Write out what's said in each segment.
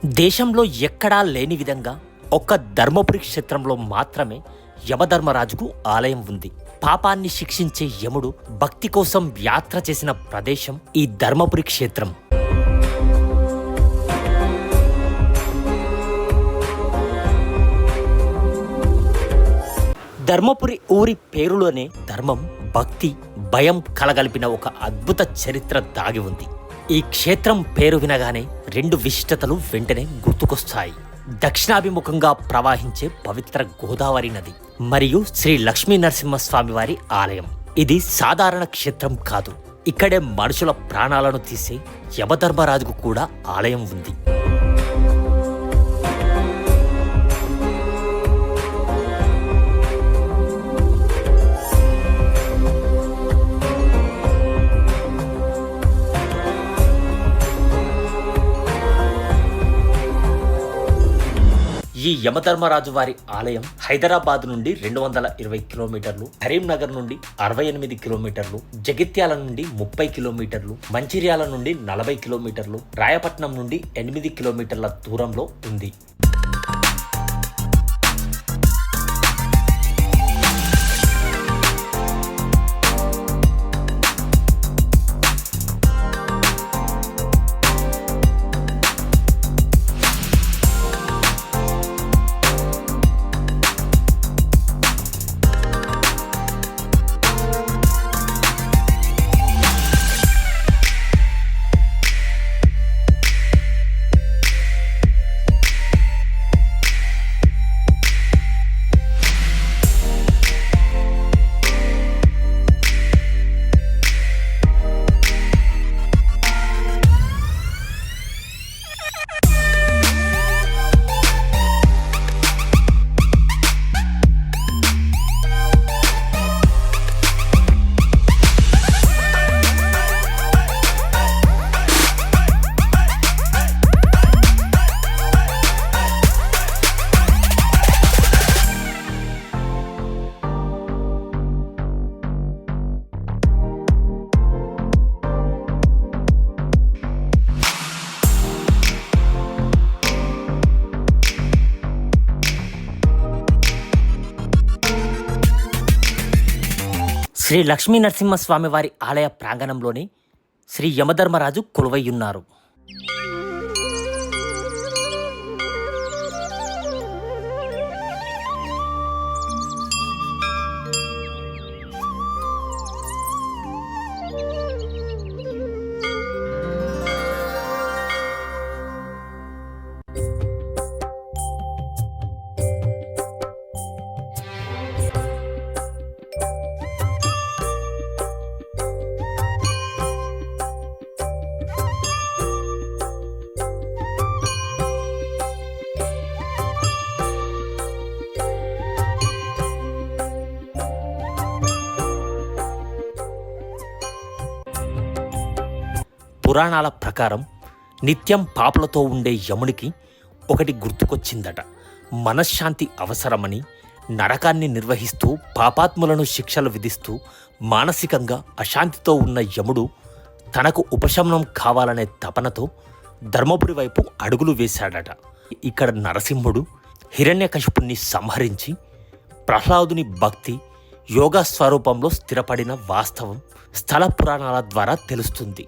దేశంలో ఎక్కడా లేని విధంగా ఒక్క ధర్మపురి క్షేత్రంలో మాత్రమే యమధర్మరాజుకు ఆలయం ఉంది. పాపాన్ని శిక్షించే యముడు భక్తి కోసం యాత్ర చేసిన ప్రదేశం ఈ ధర్మపురి క్షేత్రం. ధర్మపురి ఊరి పేరులోనే ధర్మం, భక్తి, భయం కలగలిపిన ఒక అద్భుత చరిత్ర దాగి ఉంది. ఈ క్షేత్రం పేరు వినగానే రెండు విశిష్టతలు వెంటనే గుర్తుకొస్తాయి. దక్షిణాభిముఖంగా ప్రవహించే పవిత్ర గోదావరి నది మరియు శ్రీ లక్ష్మీ నరసింహస్వామి వారి ఆలయం. ఇది సాధారణ క్షేత్రం కాదు. ఇక్కడే మనుషుల ప్రాణాలను తీసే యమధర్మరాజుకు కూడా ఆలయం ఉంది. ఈ యమధర్మరాజు వారి ఆలయం హైదరాబాద్ నుండి 220 కిలోమీటర్లు, కరీంనగర్ నుండి 68 కిలోమీటర్లు, జగిత్యాల నుండి 30 కిలోమీటర్లు, మంచిర్యాల నుండి 40 కిలోమీటర్లు, రాయపట్నం నుండి 8 కిలోమీటర్ల దూరంలో ఉంది. శ్రీ లక్ష్మీ నరసింహస్వామి వారి ఆలయ ప్రాంగణంలోనే శ్రీ యమధర్మరాజు కొలువయ్యున్నారు. పురాణాల ప్రకారం నిత్యం పాపలతో ఉండే యమునికి ఒకటి గుర్తుకొచ్చిందట. మనశ్శాంతి అవసరమని నరకాన్ని నిర్వహిస్తూ పాపాత్ములను శిక్షలు విధిస్తూ మానసికంగా అశాంతితో ఉన్న యముడు తనకు ఉపశమనం కావాలనే తపనతో ధర్మపురి వైపు అడుగులు వేశాడట. ఇక్కడ నరసింహుడు హిరణ్యకశిపుణ్ణి సంహరించి ప్రహ్లాదుని భక్తి, యోగా స్వరూపంలో స్థిరపడిన వాస్తవం స్థల పురాణాల ద్వారా తెలుస్తుంది.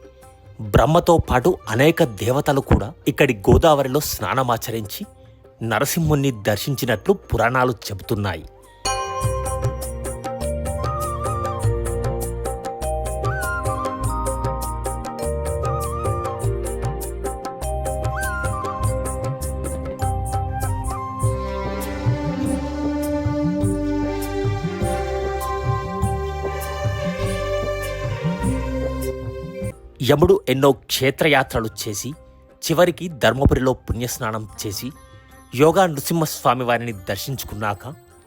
బ్రహ్మతో పాటు అనేక దేవతలు కూడా ఇక్కడి గోదావరిలో స్నానమాచరించి నరసింహుణ్ణి దర్శించినట్లు పురాణాలు చెబుతున్నాయి. యముడు ఎన్నో క్షేత్రయాత్రలు చేసి చివరికి ధర్మపురిలో పుణ్యస్నానం చేసి యోగా నృసింహస్వామి వారిని దర్శించుకున్నాక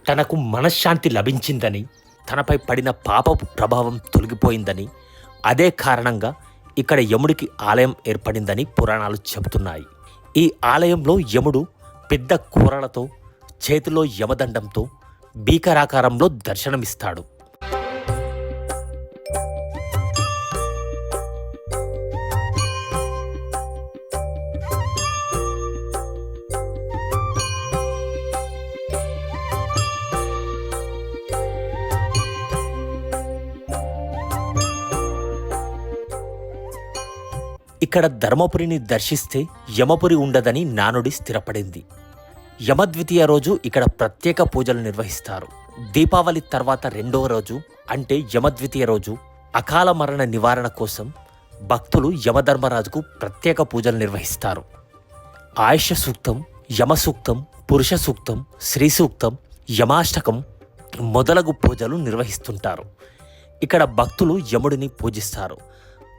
తనకు మనశ్శాంతి లభించిందని, తనపై పడిన పాపపు ప్రభావం తొలగిపోయిందని, అదే కారణంగా ఇక్కడ యముడికి ఆలయం ఏర్పడిందని పురాణాలు చెబుతున్నాయి. ఈ ఆలయంలో యముడు పెద్ద కూరలతో, చేతిలో యమదండంతో భీకరాకారంలో దర్శనమిస్తాడు. ఇక్కడ ధర్మపురిని దర్శిస్తే యమపురి ఉండదని నానుడి స్థిరపడింది. యమద్వితీయ రోజు ఇక్కడ ప్రత్యేక పూజలు నిర్వహిస్తారు. దీపావళి తర్వాత రెండవ రోజు అంటే యమద్వితీయ రోజు అకాల మరణ నివారణ కోసం భక్తులు యమధర్మరాజుకు ప్రత్యేక పూజలు నిర్వహిస్తారు. ఆయుష సూక్తం, యమ సూక్తం, పురుష సూక్తం, శ్రీ సూక్తం, యమాష్టకం మొదలగు పూజలు నిర్వహిస్తుంటారు. ఇక్కడ భక్తులు యముడిని పూజిస్తారు.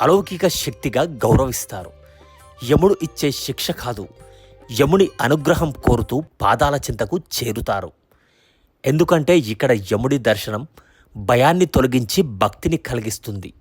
అలౌకిక శక్తిగా గౌరవిస్తారు. యముడు ఇచ్చే శిక్ష కాదు, యముని అనుగ్రహం కోరుతూ పాదాల చింతకు చేరుతారు. ఎందుకంటే ఇక్కడ యముడి దర్శనం భయాన్ని తొలగించి భక్తిని కలిగిస్తుంది.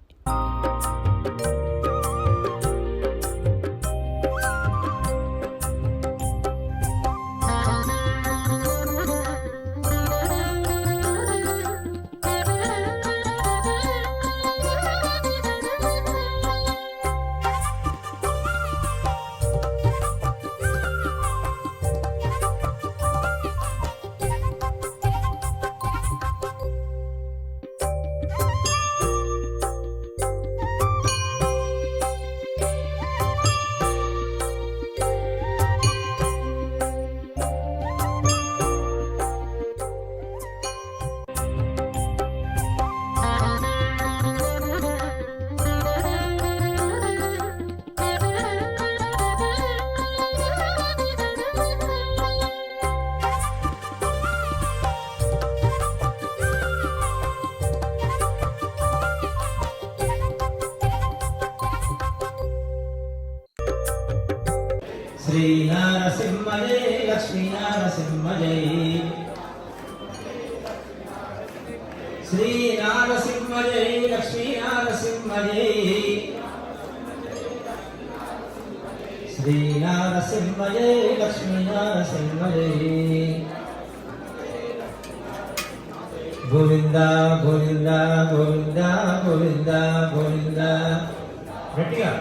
శ్రీ నారసింహ జై లక్ష్మీ నారసింహ జై శ్రీ నారసింహ జై లక్ష్మీ నారసింహ జై శ్రీ నారసింహ జై లక్ష్మీ నారసింహ జై గోవింద గోవింద గోవింద గోవింద గోవింద గట్టిగా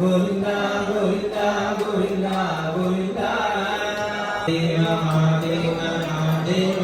గోవింద గోవింద గోవింద గోవింద దేవ దేవ దేవ